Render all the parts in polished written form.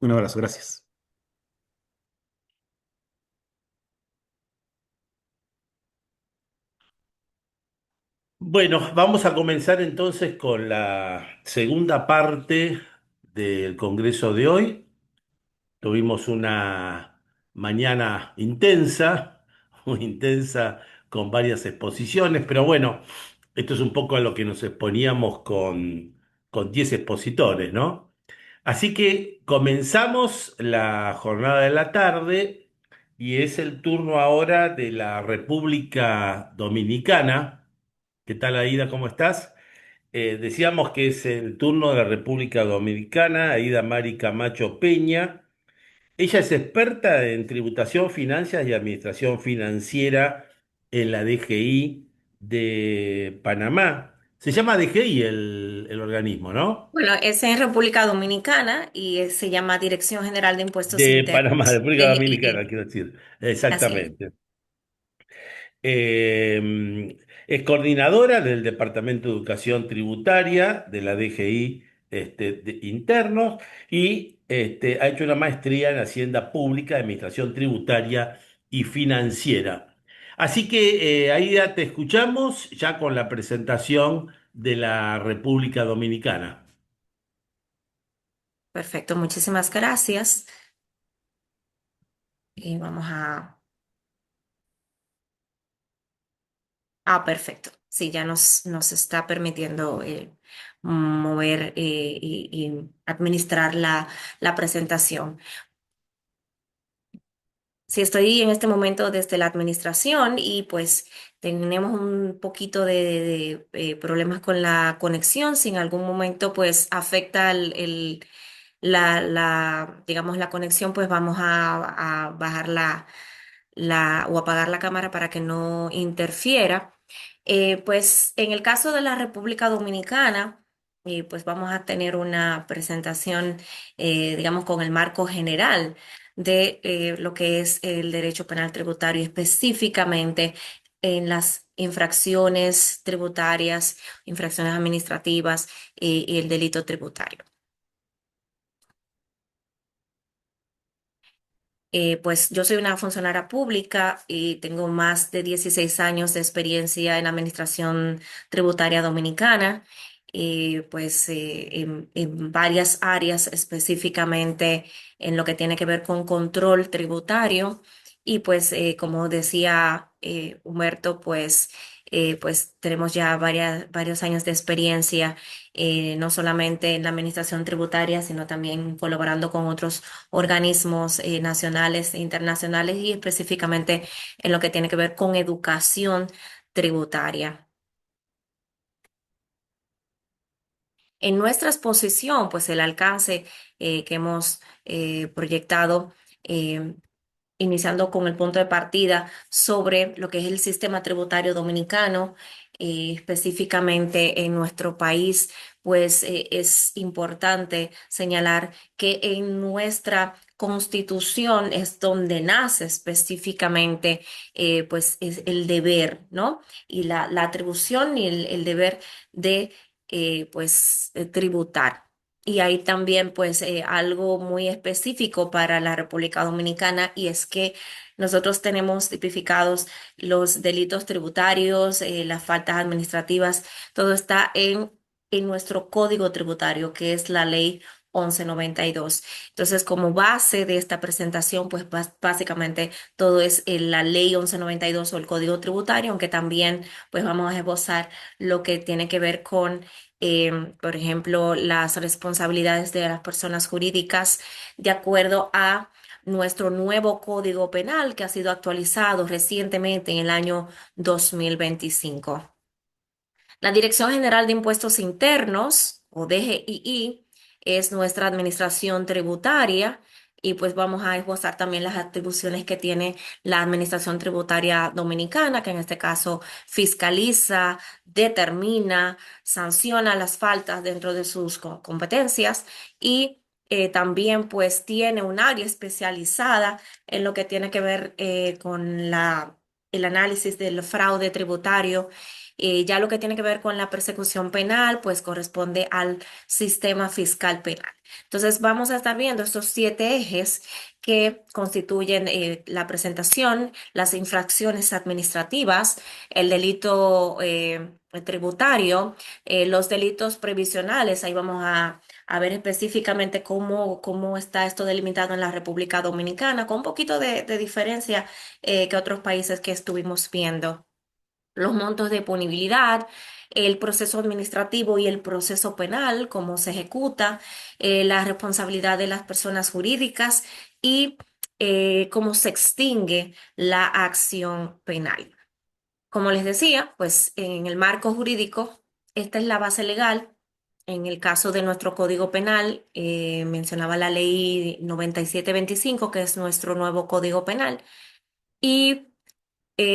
Un abrazo, gracias. Bueno, vamos a comenzar entonces con la segunda parte del Congreso de hoy. Tuvimos una mañana intensa, muy intensa, con varias exposiciones, pero bueno, esto es un poco a lo que nos exponíamos con 10 expositores, ¿no? Así que comenzamos la jornada de la tarde y es el turno ahora de la República Dominicana. ¿Qué tal, Aida? ¿Cómo estás? Decíamos que es el turno de la República Dominicana, Aida Mari Camacho Peña. Ella es experta en tributación, finanzas y administración financiera en la DGI de Panamá. Se llama DGI el organismo, ¿no? Bueno, es en República Dominicana y se llama Dirección General de Impuestos De Panamá, Internos, República Dominicana, DGII. quiero decir. Así es. Exactamente. Es coordinadora del Departamento de Educación Tributaria de la DGI de Internos y ha hecho una maestría en Hacienda Pública, Administración Tributaria y Financiera. Así que ahí ya te escuchamos ya con la presentación de la República Dominicana. Perfecto, muchísimas gracias. Y vamos a... Ah, perfecto. Sí, ya nos está permitiendo mover y administrar la presentación. Sí, estoy en este momento desde la administración y pues tenemos un poquito de problemas con la conexión. Si en algún momento pues afecta digamos, la conexión, pues vamos a bajar o apagar la cámara para que no interfiera. Pues en el caso de la República Dominicana, pues vamos a tener una presentación, digamos, con el marco general de lo que es el derecho penal tributario, específicamente en las infracciones tributarias, infracciones administrativas y el delito tributario. Pues yo soy una funcionaria pública y tengo más de 16 años de experiencia en la administración tributaria dominicana, pues en varias áreas, específicamente en lo que tiene que ver con control tributario. Y pues como decía Humberto, pues tenemos ya varios años de experiencia, no solamente en la administración tributaria, sino también colaborando con otros organismos nacionales e internacionales y específicamente en lo que tiene que ver con educación tributaria. En nuestra exposición, pues el alcance que hemos proyectado, eh, iniciando con el punto de partida sobre lo que es el sistema tributario dominicano, específicamente en nuestro país, pues es importante señalar que en nuestra Constitución es donde nace específicamente, pues es el deber, ¿no? Y la atribución y el deber de, pues, tributar. Y hay también pues algo muy específico para la República Dominicana y es que nosotros tenemos tipificados los delitos tributarios, las faltas administrativas, todo está en nuestro código tributario, que es la ley 1192. Entonces, como base de esta presentación, pues básicamente todo es la ley 1192 o el código tributario, aunque también pues vamos a esbozar lo que tiene que ver con por ejemplo, las responsabilidades de las personas jurídicas de acuerdo a nuestro nuevo Código Penal que ha sido actualizado recientemente en el año 2025. La Dirección General de Impuestos Internos, o DGII, es nuestra administración tributaria y pues vamos a esbozar también las atribuciones que tiene la Administración Tributaria Dominicana, que en este caso fiscaliza, determina, sanciona las faltas dentro de sus competencias y también pues tiene un área especializada en lo que tiene que ver con el análisis del fraude tributario Ya lo que tiene que ver con la persecución penal, pues corresponde al sistema fiscal penal. Entonces, vamos a estar viendo estos 7 ejes que constituyen la presentación, las infracciones administrativas, el delito tributario, los delitos previsionales. Ahí vamos a ver específicamente cómo está esto delimitado en la República Dominicana, con un poquito de diferencia que otros países que estuvimos viendo. Los montos de punibilidad, el proceso administrativo y el proceso penal, cómo se ejecuta, la responsabilidad de las personas jurídicas y cómo se extingue la acción penal. Como les decía, pues en el marco jurídico, esta es la base legal. En el caso de nuestro Código Penal, mencionaba la ley 9725, que es nuestro nuevo Código Penal. Y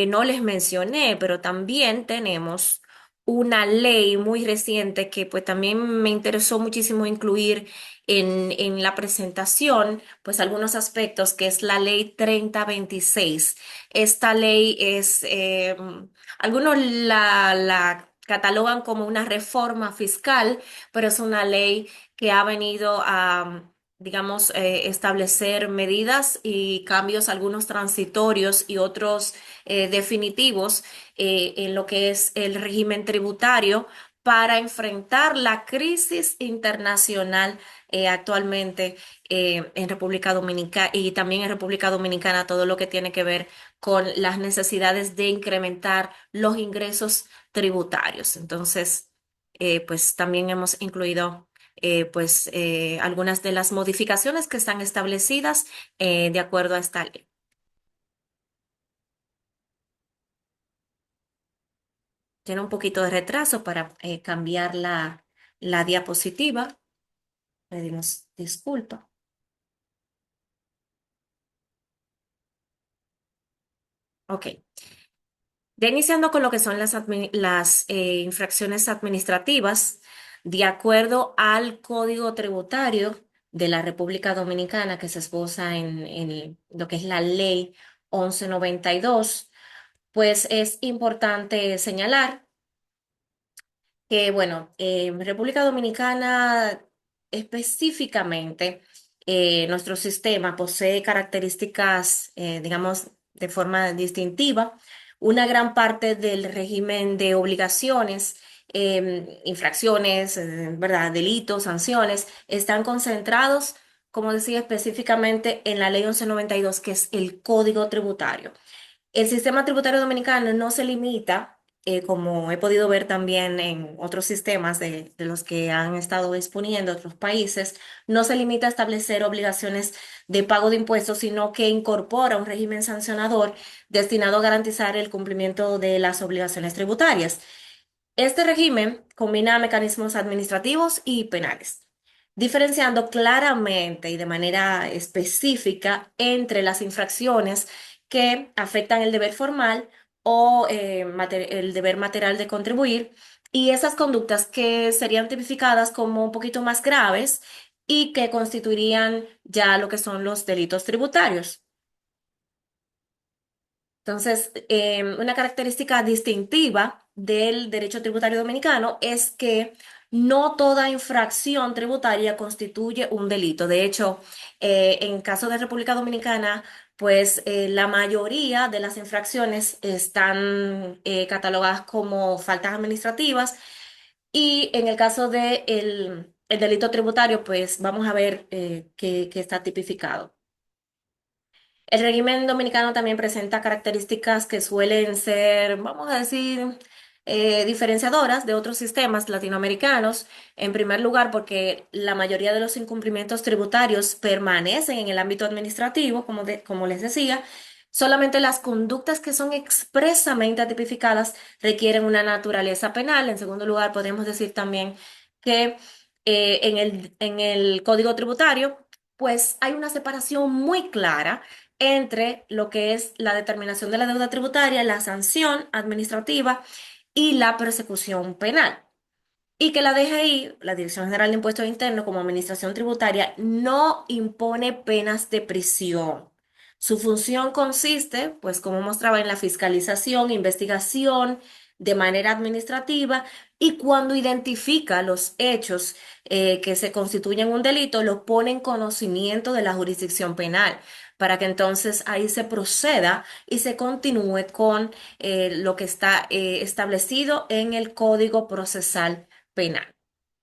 no les mencioné, pero también tenemos una ley muy reciente que pues también me interesó muchísimo incluir en la presentación, pues algunos aspectos, que es la ley 3026. Esta ley es, algunos la catalogan como una reforma fiscal, pero es una ley que ha venido a digamos, establecer medidas y cambios, algunos transitorios y otros definitivos en lo que es el régimen tributario para enfrentar la crisis internacional actualmente en República Dominicana y también en República Dominicana, todo lo que tiene que ver con las necesidades de incrementar los ingresos tributarios. Entonces, pues también hemos incluido algunas de las modificaciones que están establecidas de acuerdo a esta ley. Tiene un poquito de retraso para cambiar la diapositiva. Pedimos disculpa. Ok. Ya iniciando con lo que son las infracciones administrativas, de acuerdo al Código Tributario de la República Dominicana, que se esboza en lo que es la Ley 1192, pues es importante señalar que, bueno, en República Dominicana específicamente, nuestro sistema posee características, digamos, de forma distintiva. Una gran parte del régimen de obligaciones, infracciones, ¿verdad? Delitos, sanciones, están concentrados, como decía, específicamente en la Ley 1192, que es el Código Tributario. El sistema tributario dominicano no se limita, como he podido ver también en otros sistemas de los que han estado exponiendo otros países, no se limita a establecer obligaciones de pago de impuestos, sino que incorpora un régimen sancionador destinado a garantizar el cumplimiento de las obligaciones tributarias. Este régimen combina mecanismos administrativos y penales, diferenciando claramente y de manera específica entre las infracciones que afectan el deber formal o el deber material de contribuir, y esas conductas que serían tipificadas como un poquito más graves y que constituirían ya lo que son los delitos tributarios. Entonces, una característica distintiva del derecho tributario dominicano es que no toda infracción tributaria constituye un delito. De hecho, en caso de República Dominicana, pues la mayoría de las infracciones están catalogadas como faltas administrativas, y en el caso de el delito tributario, pues vamos a ver que está tipificado. El régimen dominicano también presenta características que suelen ser, vamos a decir, diferenciadoras de otros sistemas latinoamericanos. En primer lugar, porque la mayoría de los incumplimientos tributarios permanecen en el ámbito administrativo, como les decía. Solamente las conductas que son expresamente tipificadas requieren una naturaleza penal. En segundo lugar, podemos decir también que en el Código Tributario, pues hay una separación muy clara entre lo que es la determinación de la deuda tributaria, la sanción administrativa y la persecución penal. Y que la DGI, la Dirección General de Impuestos Internos, como administración tributaria, no impone penas de prisión. Su función consiste, pues como mostraba, en la fiscalización, investigación de manera administrativa y cuando identifica los hechos que se constituyen un delito, lo pone en conocimiento de la jurisdicción penal para que entonces ahí se proceda y se continúe con lo que está establecido en el Código Procesal Penal.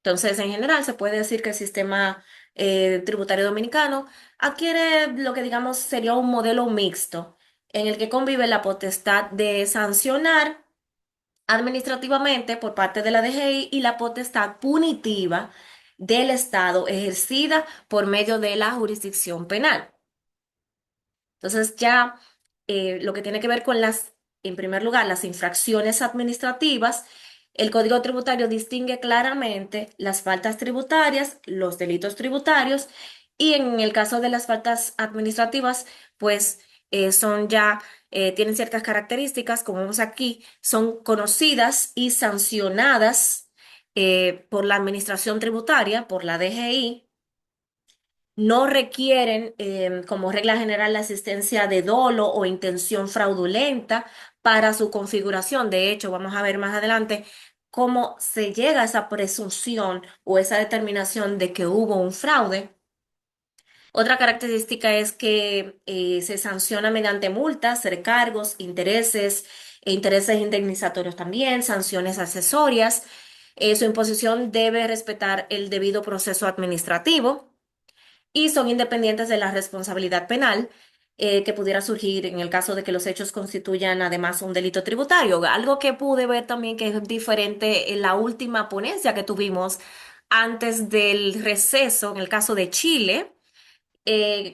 Entonces, en general, se puede decir que el sistema tributario dominicano adquiere lo que digamos sería un modelo mixto, en el que convive la potestad de sancionar administrativamente por parte de la DGI y la potestad punitiva del Estado ejercida por medio de la jurisdicción penal. Entonces ya lo que tiene que ver con en primer lugar, las infracciones administrativas, el Código Tributario distingue claramente las faltas tributarias, los delitos tributarios y en el caso de las faltas administrativas, pues son ya, tienen ciertas características, como vemos aquí, son conocidas y sancionadas por la Administración Tributaria, por la DGI, no requieren, como regla general, la existencia de dolo o intención fraudulenta para su configuración. De hecho, vamos a ver más adelante cómo se llega a esa presunción o esa determinación de que hubo un fraude. Otra característica es que se sanciona mediante multas, recargos, intereses, e intereses indemnizatorios también, sanciones accesorias. Su imposición debe respetar el debido proceso administrativo y son independientes de la responsabilidad penal que pudiera surgir en el caso de que los hechos constituyan además un delito tributario. Algo que pude ver también que es diferente en la última ponencia que tuvimos antes del receso, en el caso de Chile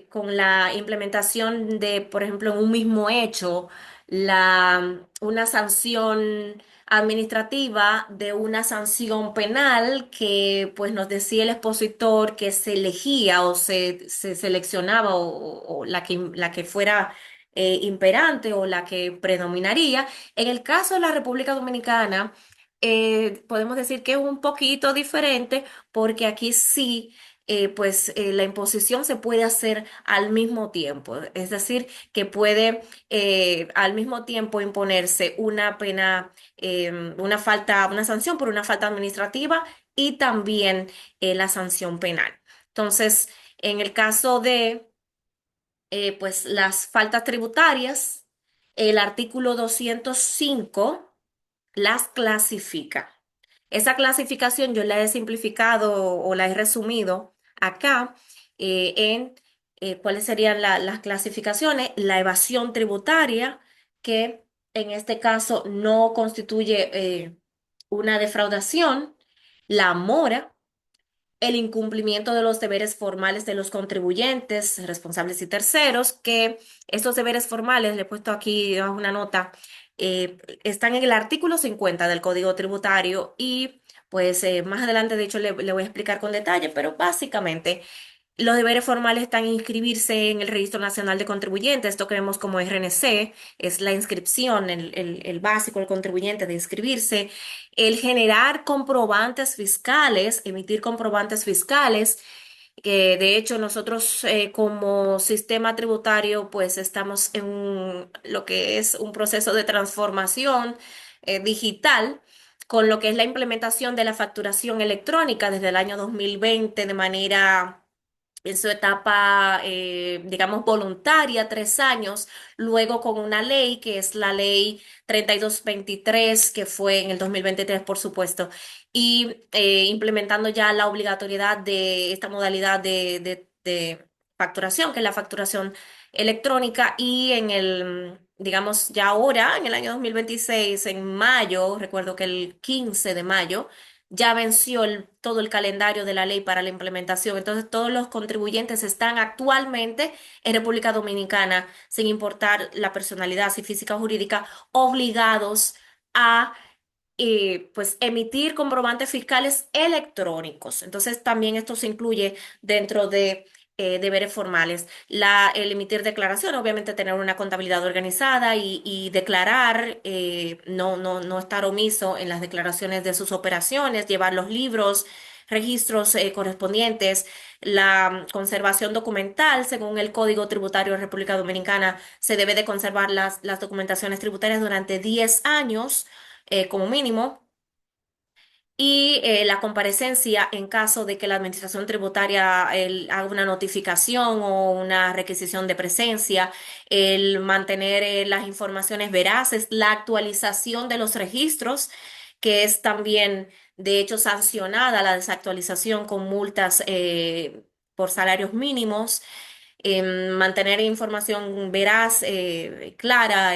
con la implementación de, por ejemplo, en un mismo hecho, una sanción administrativa de una sanción penal que pues nos decía el expositor que se elegía o se seleccionaba o la que fuera imperante o la que predominaría. En el caso de la República Dominicana, podemos decir que es un poquito diferente porque aquí sí la imposición se puede hacer al mismo tiempo, es decir, que puede al mismo tiempo imponerse una pena, una falta, una sanción por una falta administrativa y también la sanción penal. Entonces, en el caso de pues las faltas tributarias, el artículo 205 las clasifica. Esa clasificación yo la he simplificado o la he resumido acá en cuáles serían las clasificaciones. La evasión tributaria, que en este caso no constituye una defraudación. La mora, el incumplimiento de los deberes formales de los contribuyentes, responsables y terceros, que estos deberes formales, le he puesto aquí debajo una nota, están en el artículo 50 del Código Tributario y pues más adelante, de hecho, le voy a explicar con detalle, pero básicamente los deberes formales están inscribirse en el Registro Nacional de Contribuyentes, esto que vemos como RNC, es la inscripción, el básico del contribuyente de inscribirse, el generar comprobantes fiscales, emitir comprobantes fiscales, que de hecho nosotros como sistema tributario pues estamos en lo que es un proceso de transformación digital con lo que es la implementación de la facturación electrónica desde el año 2020 de manera en su etapa, digamos, voluntaria, 3 años, luego con una ley que es la ley 3223 que fue en el 2023 por supuesto, y implementando ya la obligatoriedad de esta modalidad de facturación, que es la facturación electrónica, y digamos, ya ahora, en el año 2026 en mayo, recuerdo que el 15 de mayo, ya venció todo el calendario de la ley para la implementación. Entonces, todos los contribuyentes están actualmente en República Dominicana, sin importar la personalidad, si física o jurídica, obligados a pues emitir comprobantes fiscales electrónicos. Entonces, también esto se incluye dentro de deberes formales. El emitir declaración, obviamente tener una contabilidad organizada y declarar, no estar omiso en las declaraciones de sus operaciones, llevar los libros, registros correspondientes, la conservación documental, según el Código Tributario de República Dominicana, se debe de conservar las documentaciones tributarias durante 10 años como mínimo. Y la comparecencia en caso de que la administración tributaria haga una notificación o una requisición de presencia, el mantener las informaciones veraces, la actualización de los registros, que es también, de hecho, sancionada la desactualización con multas por salarios mínimos, mantener información veraz, clara.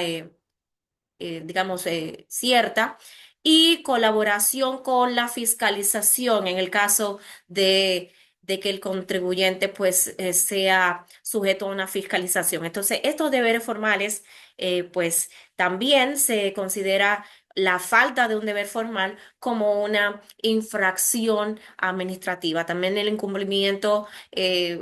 Digamos, cierta, y colaboración con la fiscalización en el caso de que el contribuyente pues sea sujeto a una fiscalización. Entonces, estos deberes formales pues también se considera la falta de un deber formal como una infracción administrativa. También el incumplimiento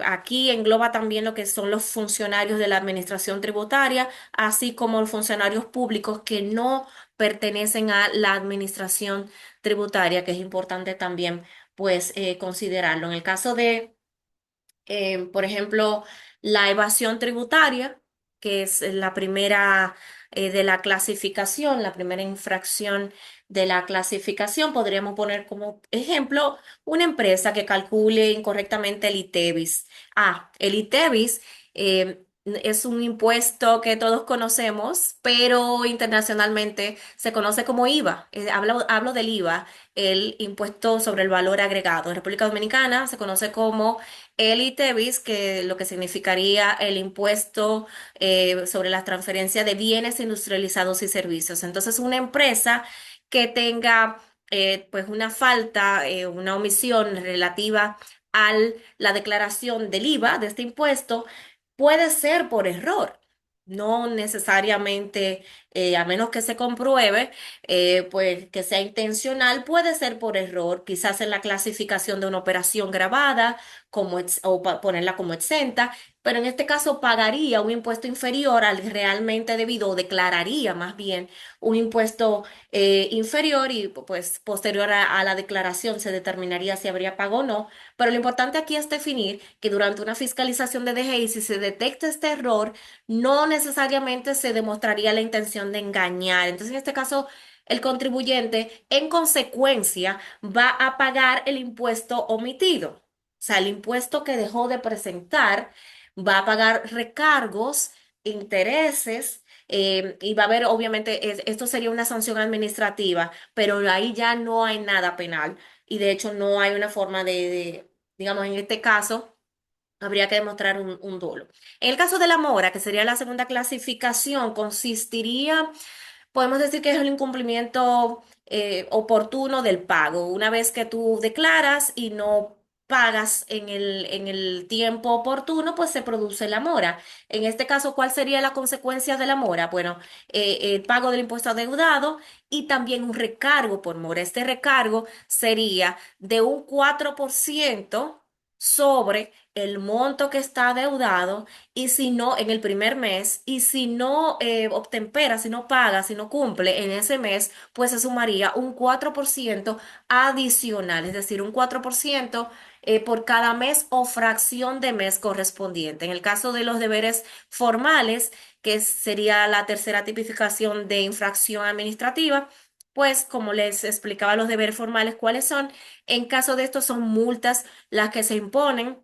aquí engloba también lo que son los funcionarios de la administración tributaria, así como los funcionarios públicos que no pertenecen a la administración tributaria, que es importante también pues considerarlo. En el caso de por ejemplo, la evasión tributaria, que es la primera de la clasificación, la primera infracción de la clasificación, podríamos poner como ejemplo una empresa que calcule incorrectamente el ITEVIS. El ITEVIS es un impuesto que todos conocemos, pero internacionalmente se conoce como IVA. Hablo del IVA, el impuesto sobre el valor agregado. En República Dominicana se conoce como el ITEVIS, que lo que significaría el impuesto sobre la transferencia de bienes industrializados y servicios. Entonces, una empresa que tenga pues una falta, una omisión relativa a la declaración del IVA de este impuesto, puede ser por error. No necesariamente, a menos que se compruebe, pues que sea intencional, puede ser por error, quizás en la clasificación de una operación grabada ponerla como exenta, pero en este caso pagaría un impuesto inferior al realmente debido, o declararía más bien un impuesto inferior y pues posterior a la declaración se determinaría si habría pago o no. Pero lo importante aquí es definir que durante una fiscalización de DGI, si se detecta este error, no necesariamente se demostraría la intención de engañar. Entonces, en este caso, el contribuyente, en consecuencia, va a pagar el impuesto omitido. O sea, el impuesto que dejó de presentar va a pagar recargos, intereses, y va a haber, obviamente, esto sería una sanción administrativa, pero ahí ya no hay nada penal. Y de hecho no hay una forma digamos, en este caso, habría que demostrar un dolo. En el caso de la mora, que sería la segunda clasificación, consistiría, podemos decir que es el incumplimiento oportuno del pago. Una vez que tú declaras y no pagas en el tiempo oportuno, pues se produce la mora. En este caso, ¿cuál sería la consecuencia de la mora? Bueno, el pago del impuesto adeudado y también un recargo por mora. Este recargo sería de un 4% sobre el monto que está adeudado, y si no, en el primer mes, y si no obtempera, si no paga, si no cumple en ese mes, pues se sumaría un 4% adicional, es decir, un 4% por cada mes o fracción de mes correspondiente. En el caso de los deberes formales, que sería la tercera tipificación de infracción administrativa, pues como les explicaba los deberes formales, ¿cuáles son? En caso de esto son multas las que se imponen,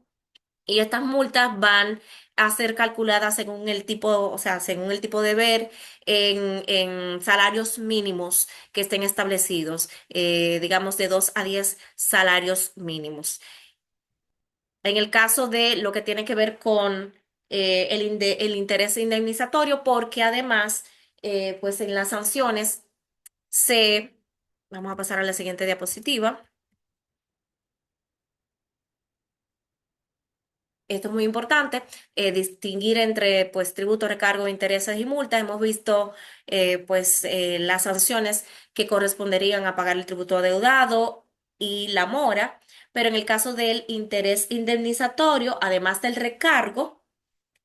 y estas multas van a ser calculadas según el tipo, o sea, según el tipo de deber, en salarios mínimos que estén establecidos, digamos de 2 a 10 salarios mínimos. En el caso de lo que tiene que ver con el interés indemnizatorio, porque además, pues en las sanciones vamos a pasar a la siguiente diapositiva. Esto es muy importante, distinguir entre pues tributo, recargo, intereses y multas. Hemos visto pues las sanciones que corresponderían a pagar el tributo adeudado y la mora, pero en el caso del interés indemnizatorio, además del recargo,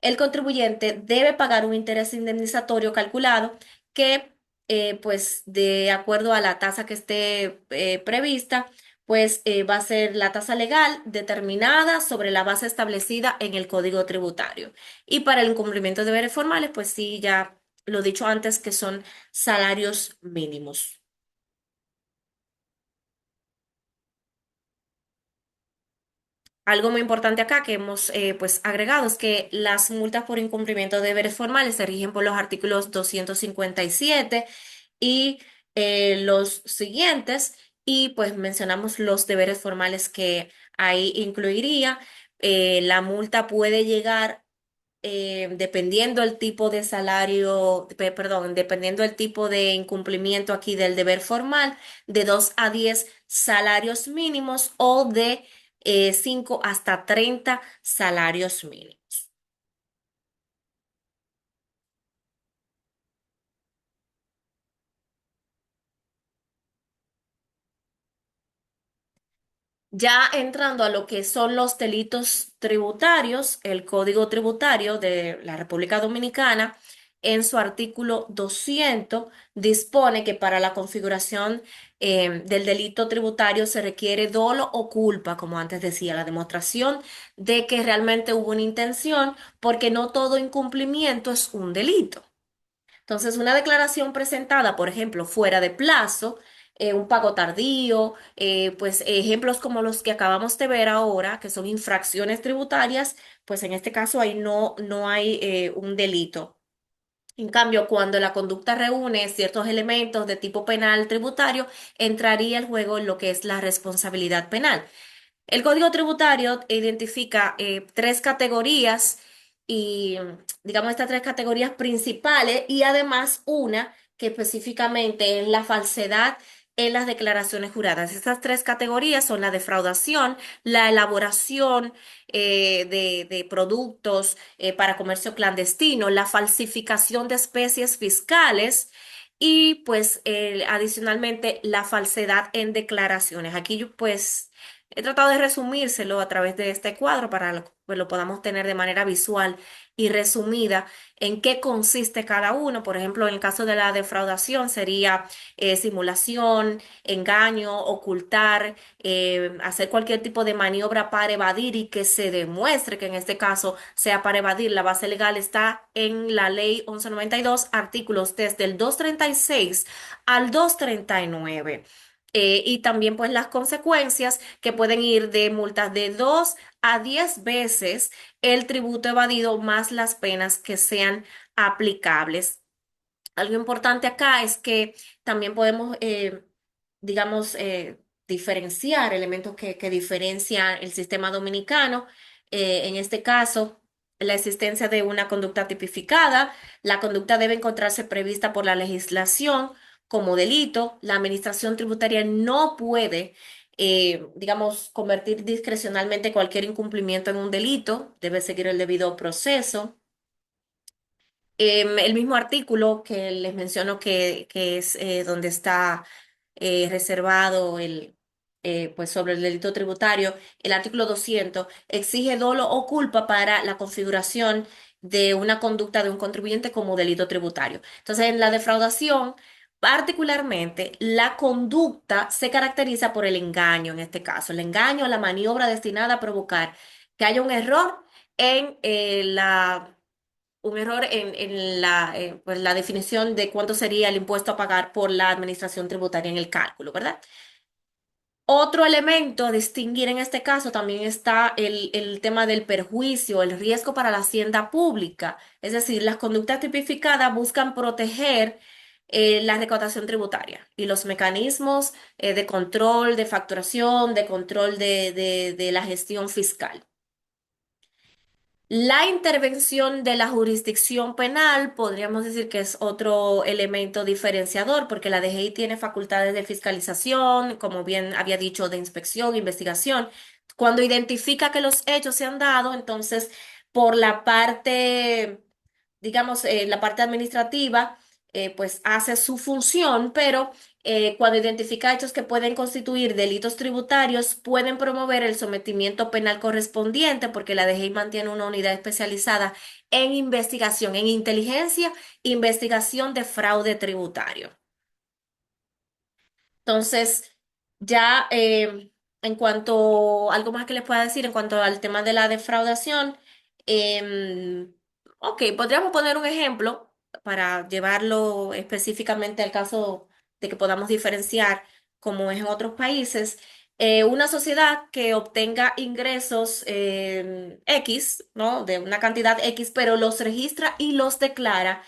el contribuyente debe pagar un interés indemnizatorio calculado que, pues, de acuerdo a la tasa que esté prevista, pues va a ser la tasa legal determinada sobre la base establecida en el Código Tributario. Y para el incumplimiento de deberes formales, pues sí, ya lo he dicho antes, que son salarios mínimos. algo muy importante acá que hemos pues agregado es que las multas por incumplimiento de deberes formales se rigen por los artículos 257 y los siguientes, y pues mencionamos los deberes formales que ahí incluiría. La multa puede llegar, dependiendo el tipo de salario, perdón, dependiendo el tipo de incumplimiento aquí del deber formal, de 2 a 10 salarios mínimos o de 5 hasta 30 salarios mínimos. Ya entrando a lo que son los delitos tributarios, el Código Tributario de la República Dominicana, en su artículo 200, dispone que para la configuración del delito tributario se requiere dolo o culpa, como antes decía, la demostración de que realmente hubo una intención, porque no todo incumplimiento es un delito. Entonces, una declaración presentada, por ejemplo, fuera de plazo, un pago tardío, pues ejemplos como los que acabamos de ver ahora, que son infracciones tributarias, pues en este caso ahí no hay un delito. En cambio, cuando la conducta reúne ciertos elementos de tipo penal tributario, entraría el juego en lo que es la responsabilidad penal. El Código Tributario identifica tres categorías y, digamos, estas tres categorías principales y además una que específicamente es la falsedad en las declaraciones juradas. Estas tres categorías son la defraudación, la elaboración de productos para comercio clandestino, la falsificación de especies fiscales. Y pues adicionalmente la falsedad en declaraciones. Aquí pues he tratado de resumírselo a través de este cuadro para que lo podamos tener de manera visual y resumida en qué consiste cada uno. Por ejemplo, en el caso de la defraudación sería simulación, engaño, ocultar, hacer cualquier tipo de maniobra para evadir y que se demuestre que en este caso sea para evadir. La base legal está en la ley 1192, artículos desde el 236 al 239. Y también pues las consecuencias que pueden ir de multas de 2 a 10 veces el tributo evadido más las penas que sean aplicables. Algo importante acá es que también podemos, digamos, diferenciar elementos que diferencian el sistema dominicano. En este caso, la existencia de una conducta tipificada. La conducta debe encontrarse prevista por la legislación como delito. La administración tributaria no puede, digamos, convertir discrecionalmente cualquier incumplimiento en un delito. Debe seguir el debido proceso. El mismo artículo que les menciono que es donde está reservado pues sobre el delito tributario, el artículo 200 exige dolo o culpa para la configuración de una conducta de un contribuyente como delito tributario. Entonces, en la defraudación, particularmente, la conducta se caracteriza por el engaño, en este caso, el engaño, la maniobra destinada a provocar que haya un error en un error en pues la definición de cuánto sería el impuesto a pagar por la administración tributaria en el cálculo, ¿verdad? Otro elemento a distinguir en este caso también está el tema del perjuicio, el riesgo para la hacienda pública. Es decir, las conductas tipificadas buscan proteger la recaudación tributaria y los mecanismos de control, de facturación, de control de la gestión fiscal. La intervención de la jurisdicción penal podríamos decir que es otro elemento diferenciador porque la DGI tiene facultades de fiscalización, como bien había dicho, de inspección, investigación. Cuando identifica que los hechos se han dado, entonces por la parte, digamos, la parte administrativa, pues hace su función, pero cuando identifica hechos que pueden constituir delitos tributarios, pueden promover el sometimiento penal correspondiente, porque la DGI mantiene una unidad especializada en investigación, en inteligencia, investigación de fraude tributario. Entonces, ya en cuanto, algo más que les pueda decir en cuanto al tema de la defraudación, ok, podríamos poner un ejemplo para llevarlo específicamente al caso de que podamos diferenciar como es en otros países. Una sociedad que obtenga ingresos X, ¿no? De una cantidad X, pero los registra y los declara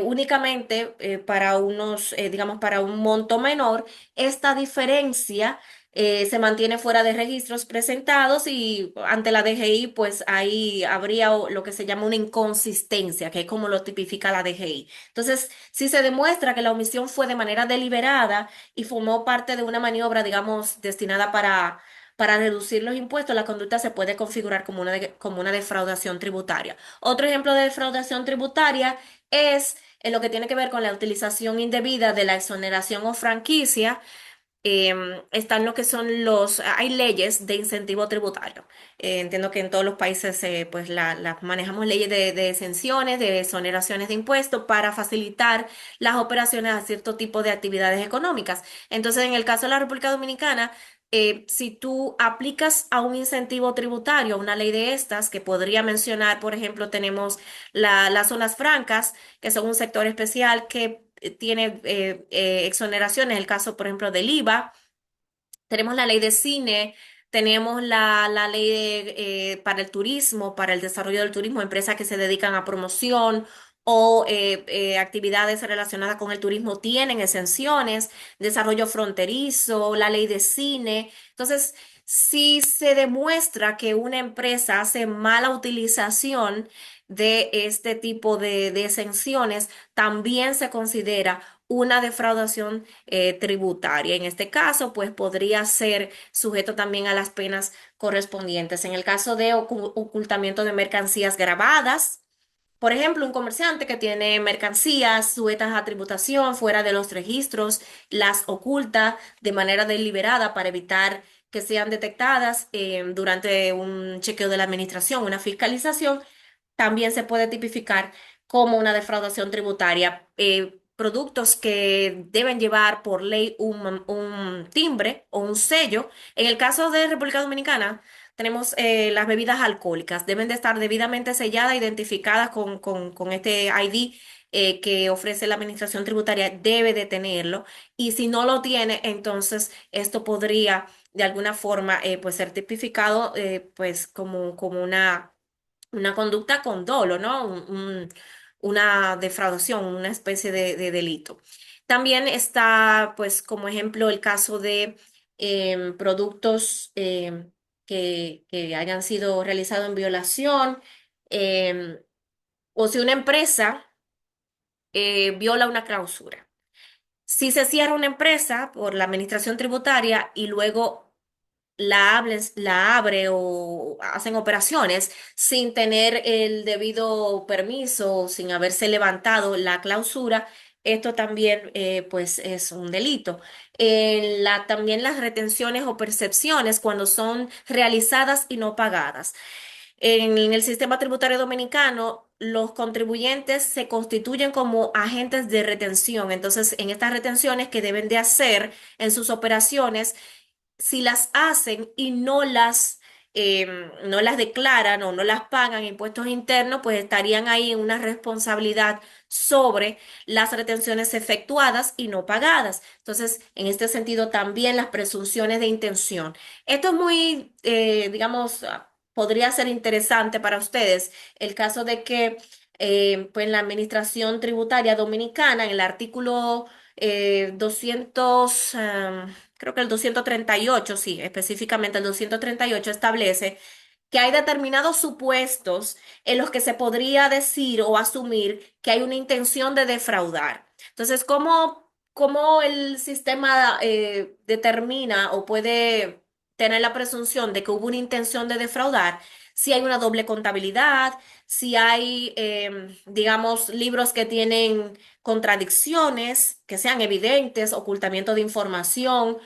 únicamente para unos, digamos, para un monto menor. Esta diferencia se mantiene fuera de registros presentados y ante la DGI, pues ahí habría lo que se llama una inconsistencia, que es como lo tipifica la DGI. Entonces, si se demuestra que la omisión fue de manera deliberada, y formó parte de una maniobra, digamos, destinada para reducir los impuestos, la conducta se puede configurar como como una defraudación tributaria. Otro ejemplo de defraudación tributaria es en lo que tiene que ver con la utilización indebida de la exoneración o franquicia. Están lo que son hay leyes de incentivo tributario. Entiendo que en todos los países pues manejamos leyes de exenciones, de exoneraciones de impuestos para facilitar las operaciones a cierto tipo de actividades económicas. Entonces, en el caso de la República Dominicana, si tú aplicas a un incentivo tributario, una ley de estas, que podría mencionar, por ejemplo, tenemos las zonas francas, que son un sector especial que tiene exoneraciones, el caso, por ejemplo, del IVA. Tenemos la ley de cine, tenemos la ley para el turismo, para el desarrollo del turismo, empresas que se dedican a promoción o actividades relacionadas con el turismo tienen exenciones, desarrollo fronterizo, la ley de cine. Entonces, si se demuestra que una empresa hace mala utilización de este tipo de exenciones, también se considera una defraudación tributaria. En este caso, pues podría ser sujeto también a las penas correspondientes. En el caso de ocultamiento de mercancías grabadas, por ejemplo, un comerciante que tiene mercancías sujetas a tributación fuera de los registros, las oculta de manera deliberada para evitar que sean detectadas durante un chequeo de la administración, una fiscalización, también se puede tipificar como una defraudación tributaria. Productos que deben llevar por ley un timbre o un sello. En el caso de República Dominicana, tenemos las bebidas alcohólicas. Deben de estar debidamente selladas, identificadas con este ID que ofrece la Administración Tributaria, debe de tenerlo. Y si no lo tiene, entonces esto podría de alguna forma pues ser tipificado pues como una conducta con dolo, ¿no? Una defraudación, una especie de delito. También está, pues, como ejemplo, el caso de productos que hayan sido realizados en violación, em, o si una empresa viola una clausura. Si se cierra una empresa por la administración tributaria y luego la abre o hacen operaciones sin tener el debido permiso, sin haberse levantado la clausura, esto también pues es un delito. También las retenciones o percepciones cuando son realizadas y no pagadas. En el sistema tributario dominicano, los contribuyentes se constituyen como agentes de retención. Entonces, en estas retenciones que deben de hacer en sus operaciones, si las hacen y no las declaran o no las pagan impuestos internos, pues estarían ahí en una responsabilidad sobre las retenciones efectuadas y no pagadas. Entonces, en este sentido, también las presunciones de intención. Esto es muy, digamos, podría ser interesante para ustedes el caso de que, pues, la Administración Tributaria Dominicana, en el artículo 200, creo que el 238, sí, específicamente el 238 establece que hay determinados supuestos en los que se podría decir o asumir que hay una intención de defraudar. Entonces, ¿cómo el sistema determina o puede tener la presunción de que hubo una intención de defraudar? Si hay una doble contabilidad, si hay, digamos, libros que tienen contradicciones que sean evidentes, ocultamiento de información.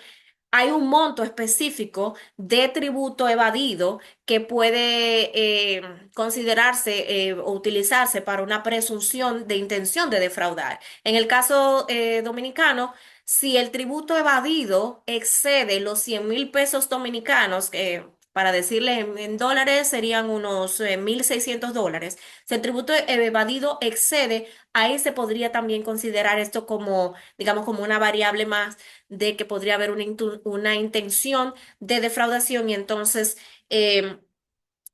Hay un monto específico de tributo evadido que puede considerarse o utilizarse para una presunción de intención de defraudar. En el caso dominicano, si el tributo evadido excede los 100.000 pesos dominicanos, para decirle en dólares serían unos $1,600. Si el tributo evadido excede, ahí se podría también considerar esto como, digamos, como una variable más de que podría haber una intención de defraudación y entonces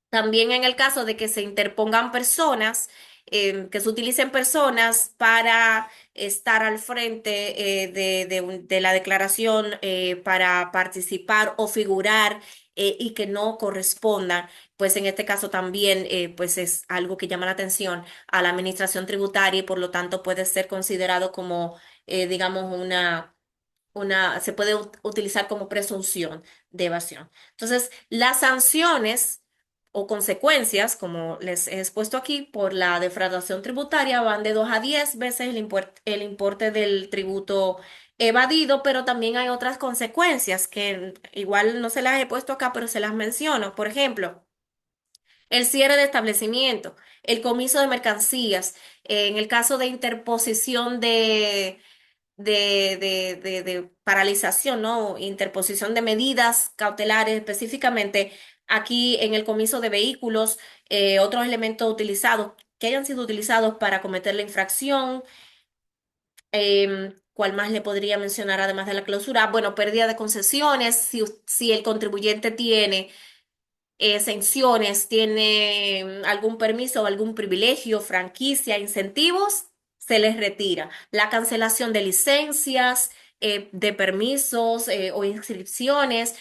también en el caso de que se interpongan personas, que se utilicen personas para estar al frente de la declaración para participar o figurar y que no correspondan, pues en este caso también pues es algo que llama la atención a la administración tributaria y por lo tanto puede ser considerado como, digamos, se puede utilizar como presunción de evasión. Entonces, las sanciones o consecuencias, como les he expuesto aquí, por la defraudación tributaria van de 2 a 10 veces el importe del tributo evadido, pero también hay otras consecuencias que igual no se las he puesto acá, pero se las menciono. Por ejemplo, el cierre de establecimiento, el comiso de mercancías, en el caso de interposición de paralización, ¿no? Interposición de medidas cautelares, específicamente aquí en el comiso de vehículos, otros elementos utilizados que hayan sido utilizados para cometer la infracción. ¿Cuál más le podría mencionar además de la clausura? Bueno, pérdida de concesiones, si el contribuyente tiene exenciones, tiene algún permiso o algún privilegio, franquicia, incentivos, se les retira. La cancelación de licencias, de permisos o inscripciones,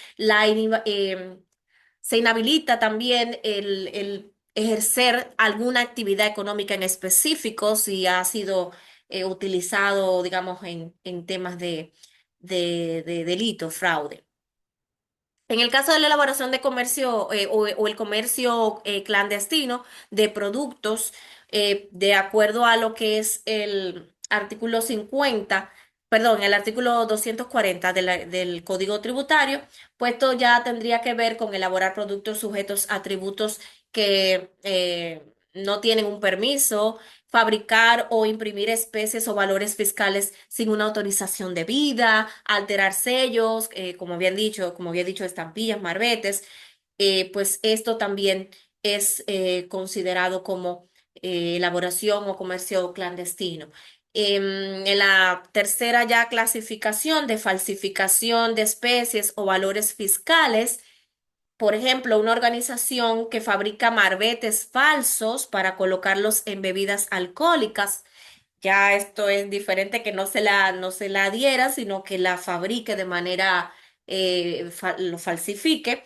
se inhabilita también el ejercer alguna actividad económica en específico si ha sido utilizado, digamos, en temas de delito, fraude. En el caso de la elaboración de comercio o el comercio clandestino de productos, de acuerdo a lo que es el artículo 50, perdón, el artículo 240 del Código Tributario, pues esto ya tendría que ver con elaborar productos sujetos a tributos que no tienen un permiso, fabricar o imprimir especies o valores fiscales sin una autorización debida, alterar sellos, como había dicho, estampillas, marbetes, pues esto también es considerado como elaboración o comercio clandestino. En la tercera ya clasificación de falsificación de especies o valores fiscales, por ejemplo, una organización que fabrica marbetes falsos para colocarlos en bebidas alcohólicas. Ya esto es diferente que no se la adhiera, sino que la fabrique de manera, lo falsifique.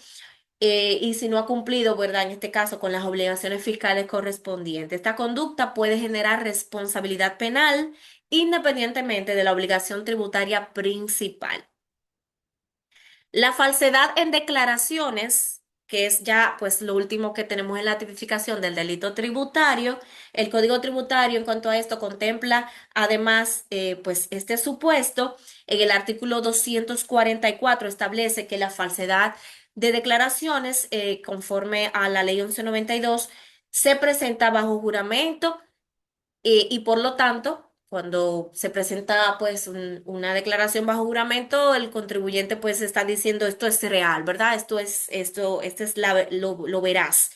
Y si no ha cumplido, ¿verdad? En este caso, con las obligaciones fiscales correspondientes. Esta conducta puede generar responsabilidad penal independientemente de la obligación tributaria principal. La falsedad en declaraciones, que es ya pues lo último que tenemos en la tipificación del delito tributario. El Código Tributario en cuanto a esto contempla además pues este supuesto. En el artículo 244 establece que la falsedad de declaraciones conforme a la ley 1192 se presenta bajo juramento y por lo tanto, cuando se presenta pues una declaración bajo juramento, el contribuyente pues está diciendo esto es real, ¿verdad? Esto es lo veraz.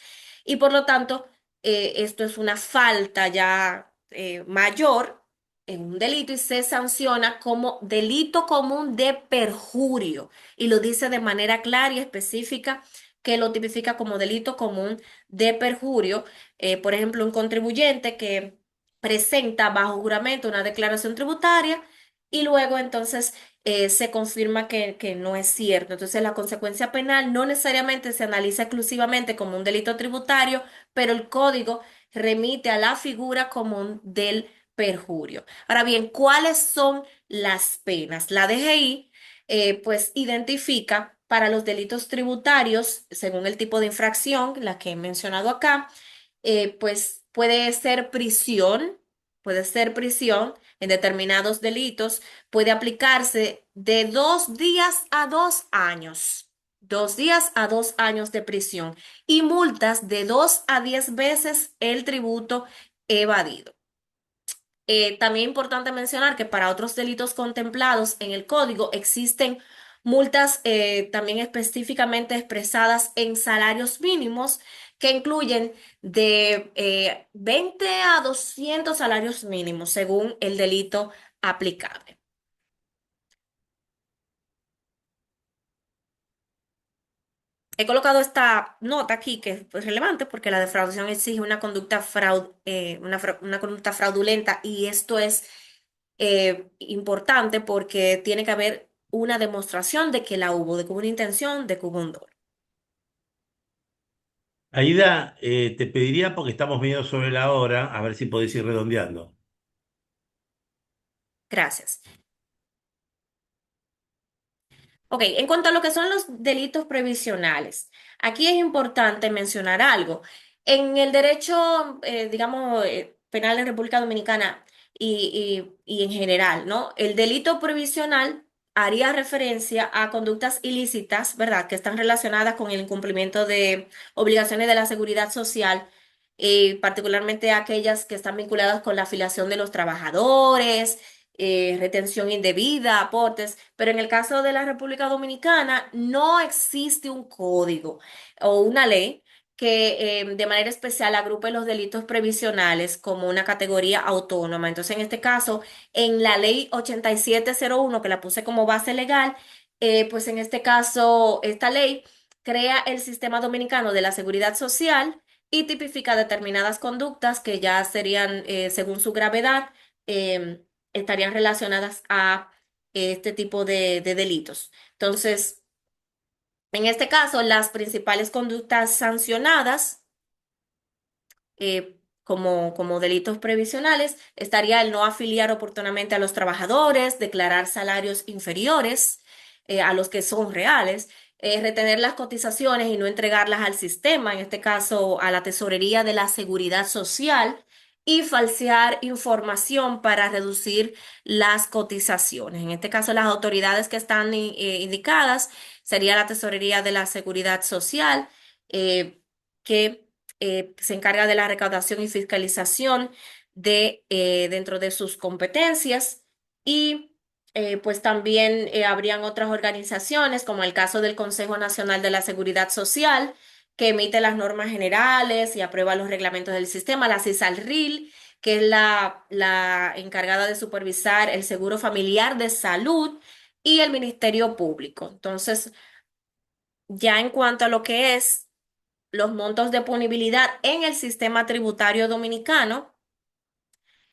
Y por lo tanto, esto es una falta ya mayor en un delito y se sanciona como delito común de perjurio. Y lo dice de manera clara y específica que lo tipifica como delito común de perjurio. Por ejemplo, un contribuyente que presenta bajo juramento una declaración tributaria y luego entonces se confirma que no es cierto. Entonces la consecuencia penal no necesariamente se analiza exclusivamente como un delito tributario, pero el código remite a la figura común del perjurio. Ahora bien, ¿cuáles son las penas? La DGI pues identifica para los delitos tributarios, según el tipo de infracción, la que he mencionado acá, pues puede ser prisión en determinados delitos, puede aplicarse de 2 días a 2 años, 2 días a 2 años de prisión y multas de 2 a 10 veces el tributo evadido. También es importante mencionar que para otros delitos contemplados en el código existen multas también específicamente expresadas en salarios mínimos que incluyen de 20 a 200 salarios mínimos según el delito aplicable. He colocado esta nota aquí que es pues, relevante porque la defraudación exige una conducta una conducta fraudulenta y esto es importante porque tiene que haber una demostración de que la hubo, de que hubo una intención, de que hubo un dolo. Aida, te pediría, porque estamos medio sobre la hora, a ver si podés ir redondeando. Gracias. Ok, en cuanto a lo que son los delitos previsionales, aquí es importante mencionar algo. En el derecho, digamos, penal en República Dominicana y en general, ¿no? El delito previsional haría referencia a conductas ilícitas, ¿verdad?, que están relacionadas con el incumplimiento de obligaciones de la seguridad social, particularmente aquellas que están vinculadas con la afiliación de los trabajadores, retención indebida, aportes, pero en el caso de la República Dominicana no existe un código o una ley que de manera especial agrupe los delitos previsionales como una categoría autónoma. Entonces, en este caso, en la ley 8701 que la puse como base legal, pues en este caso, esta ley crea el sistema dominicano de la seguridad social y tipifica determinadas conductas que ya serían, según su gravedad, em, estarían relacionadas a este tipo de delitos. Entonces, en este caso, las principales conductas sancionadas como delitos previsionales estaría el no afiliar oportunamente a los trabajadores, declarar salarios inferiores a los que son reales, retener las cotizaciones y no entregarlas al sistema, en este caso a la Tesorería de la Seguridad Social, y falsear información para reducir las cotizaciones. En este caso, las autoridades que están indicadas sería la Tesorería de la Seguridad Social, que se encarga de la recaudación y fiscalización dentro de sus competencias y pues también habrían otras organizaciones como el caso del Consejo Nacional de la Seguridad Social que emite las normas generales y aprueba los reglamentos del sistema, la CISALRIL, que es la encargada de supervisar el seguro familiar de salud y el Ministerio Público. Entonces, ya en cuanto a lo que es los montos de punibilidad en el sistema tributario dominicano.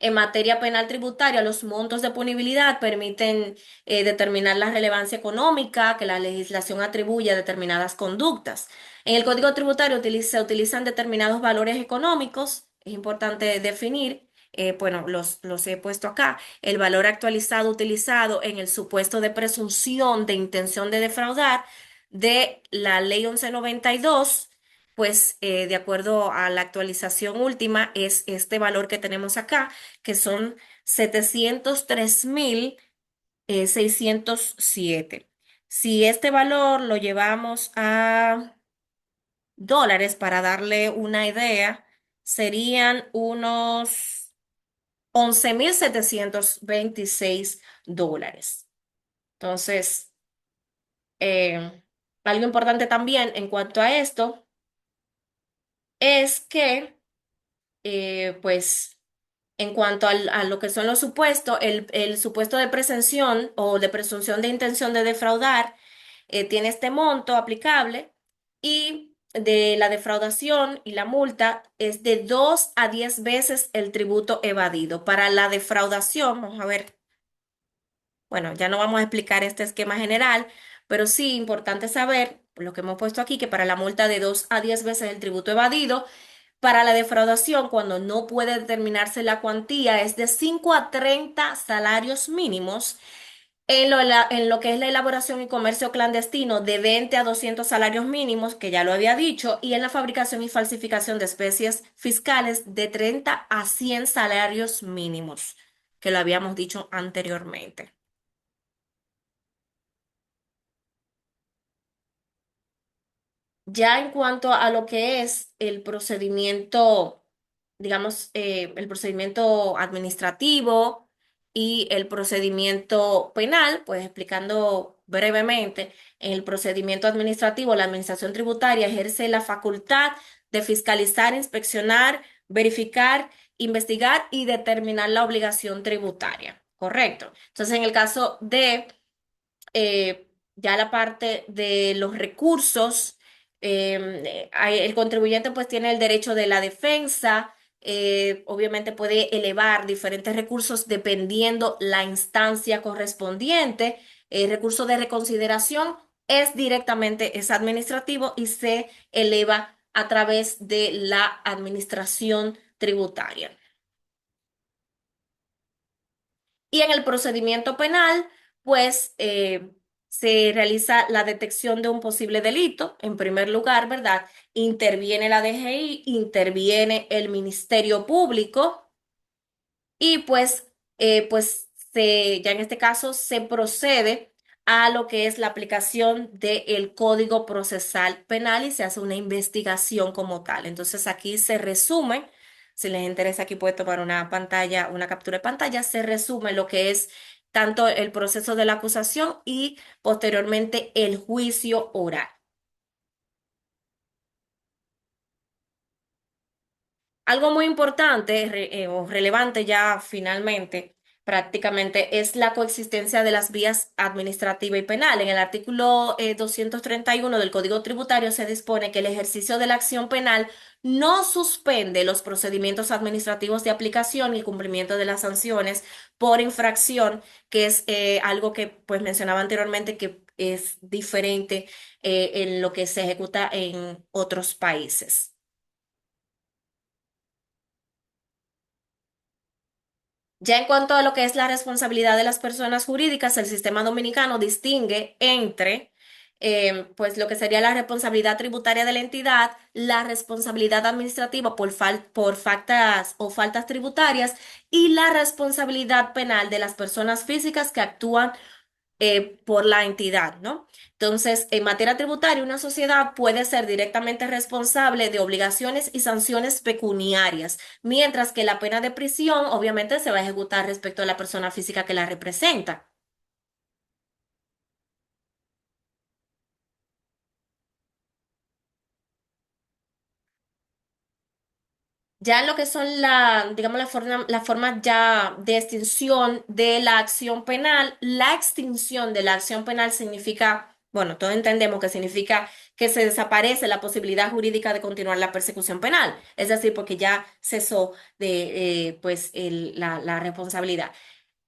En materia penal tributaria, los montos de punibilidad permiten determinar la relevancia económica que la legislación atribuye a determinadas conductas. En el Código Tributario se utilizan determinados valores económicos, es importante definir. Bueno, los he puesto acá. El valor actualizado utilizado en el supuesto de presunción de intención de defraudar de la Ley 1192, pues de acuerdo a la actualización última, es este valor que tenemos acá, que son 703.607. Si este valor lo llevamos a dólares, para darle una idea, serían unos 11.726 dólares. Entonces, eh, algo importante también en cuanto a esto es que, pues, en cuanto a lo que son los supuestos, el supuesto de presunción o de presunción de intención de defraudar tiene este monto aplicable y de la defraudación y la multa es de 2 a 10 veces el tributo evadido. Para la defraudación, vamos a ver, bueno, ya no vamos a explicar este esquema general, pero sí importante saber, por lo que hemos puesto aquí, que para la multa de 2 a 10 veces el tributo evadido, para la defraudación, cuando no puede determinarse la cuantía, es de 5 a 30 salarios mínimos. En lo que es la elaboración y comercio clandestino, de 20 a 200 salarios mínimos, que ya lo había dicho, y en la fabricación y falsificación de especies fiscales, de 30 a 100 salarios mínimos, que lo habíamos dicho anteriormente. Ya en cuanto a lo que es el procedimiento, digamos, el procedimiento administrativo, y el procedimiento penal, pues explicando brevemente, en el procedimiento administrativo, la administración tributaria ejerce la facultad de fiscalizar, inspeccionar, verificar, investigar y determinar la obligación tributaria. Correcto. Entonces, en el caso de ya la parte de los recursos, el contribuyente pues tiene el derecho de la defensa, obviamente puede elevar diferentes recursos dependiendo la instancia correspondiente. El recurso de reconsideración es administrativo y se eleva a través de la administración tributaria. Y en el procedimiento penal, pues se realiza la detección de un posible delito. En primer lugar, ¿verdad? Interviene la DGI, interviene el Ministerio Público y ya en este caso se procede a lo que es la aplicación del Código Procesal Penal y se hace una investigación como tal. Entonces aquí se resume, si les interesa aquí puede tomar una pantalla, una captura de pantalla, se resume lo que es tanto el proceso de la acusación y posteriormente el juicio oral. Algo muy importante o relevante ya finalmente, prácticamente, es la coexistencia de las vías administrativa y penal. En el artículo 231 del Código Tributario se dispone que el ejercicio de la acción penal no suspende los procedimientos administrativos de aplicación y el cumplimiento de las sanciones por infracción, que es algo que pues mencionaba anteriormente que es diferente en lo que se ejecuta en otros países. Ya en cuanto a lo que es la responsabilidad de las personas jurídicas, el sistema dominicano distingue entre, pues, lo que sería la responsabilidad tributaria de la entidad, la responsabilidad administrativa por faltas o faltas tributarias y la responsabilidad penal de las personas físicas que actúan por la entidad, ¿no? Entonces, en materia tributaria, una sociedad puede ser directamente responsable de obligaciones y sanciones pecuniarias, mientras que la pena de prisión obviamente se va a ejecutar respecto a la persona física que la representa. Ya en lo que son digamos, la forma ya de extinción de la acción penal, la extinción de la acción penal significa, bueno, todos entendemos que significa que se desaparece la posibilidad jurídica de continuar la persecución penal, es decir, porque ya cesó de, pues, la responsabilidad.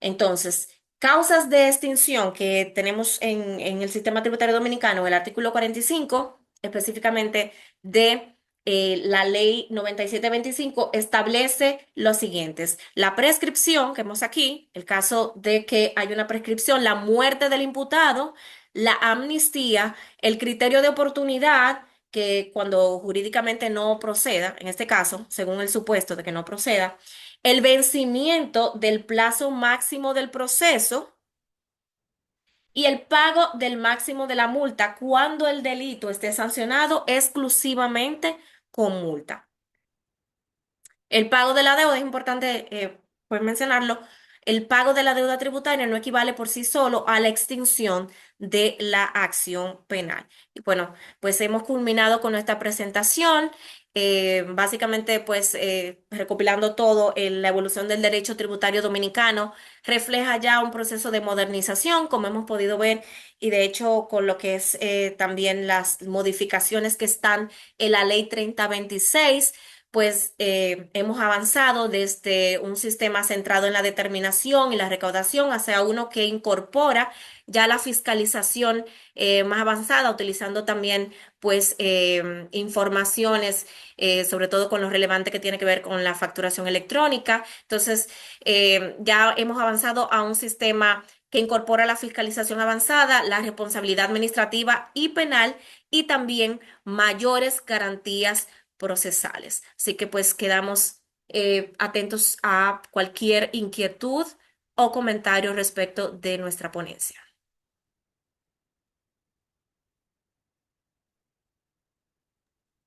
Entonces, causas de extinción que tenemos en el sistema tributario dominicano, el artículo 45, específicamente de la ley 9725, establece los siguientes. La prescripción, que vemos aquí, el caso de que hay una prescripción, la muerte del imputado, la amnistía, el criterio de oportunidad, que cuando jurídicamente no proceda, en este caso, según el supuesto de que no proceda, el vencimiento del plazo máximo del proceso y el pago del máximo de la multa cuando el delito esté sancionado exclusivamente con multa. El pago de la deuda es importante, pues mencionarlo. El pago de la deuda tributaria no equivale por sí solo a la extinción de la acción penal. Y bueno, pues hemos culminado con nuestra presentación. Básicamente, pues recopilando todo, la evolución del derecho tributario dominicano refleja ya un proceso de modernización, como hemos podido ver, y de hecho con lo que es también las modificaciones que están en la ley 3026 pues hemos avanzado desde un sistema centrado en la determinación y la recaudación hacia uno que incorpora ya la fiscalización más avanzada, utilizando también pues informaciones, sobre todo con lo relevante que tiene que ver con la facturación electrónica. Entonces, ya hemos avanzado a un sistema que incorpora la fiscalización avanzada, la responsabilidad administrativa y penal y también mayores garantías procesales. Así que pues quedamos atentos a cualquier inquietud o comentario respecto de nuestra ponencia.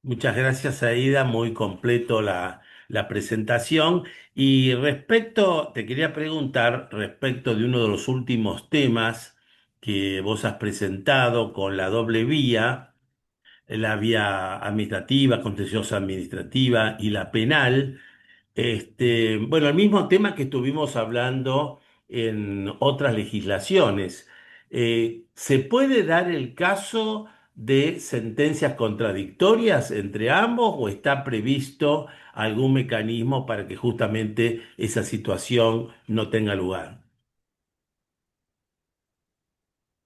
Muchas gracias, Aida. Muy completo la presentación. Y respecto, te quería preguntar respecto de uno de los últimos temas que vos has presentado con la doble vía, la vía administrativa, contenciosa administrativa y la penal. Bueno, el mismo tema que estuvimos hablando en otras legislaciones. ¿Se puede dar el caso de sentencias contradictorias entre ambos o está previsto algún mecanismo para que justamente esa situación no tenga lugar?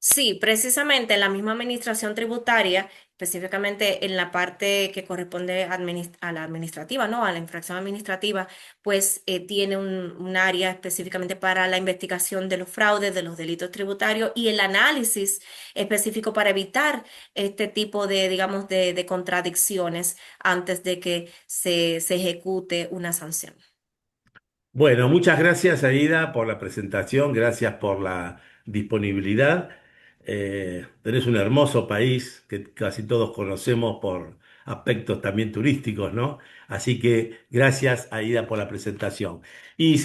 Sí, precisamente en la misma administración tributaria, específicamente en la parte que corresponde a la administrativa, ¿no? A la infracción administrativa, pues tiene un área específicamente para la investigación de los fraudes, de los delitos tributarios y el análisis específico para evitar este tipo de, digamos, de contradicciones antes de que se ejecute una sanción. Bueno, muchas gracias, Aida, por la presentación, gracias por la disponibilidad. Tenés un hermoso país que casi todos conocemos por aspectos también turísticos, ¿no? Así que gracias, Aida, por la presentación. Y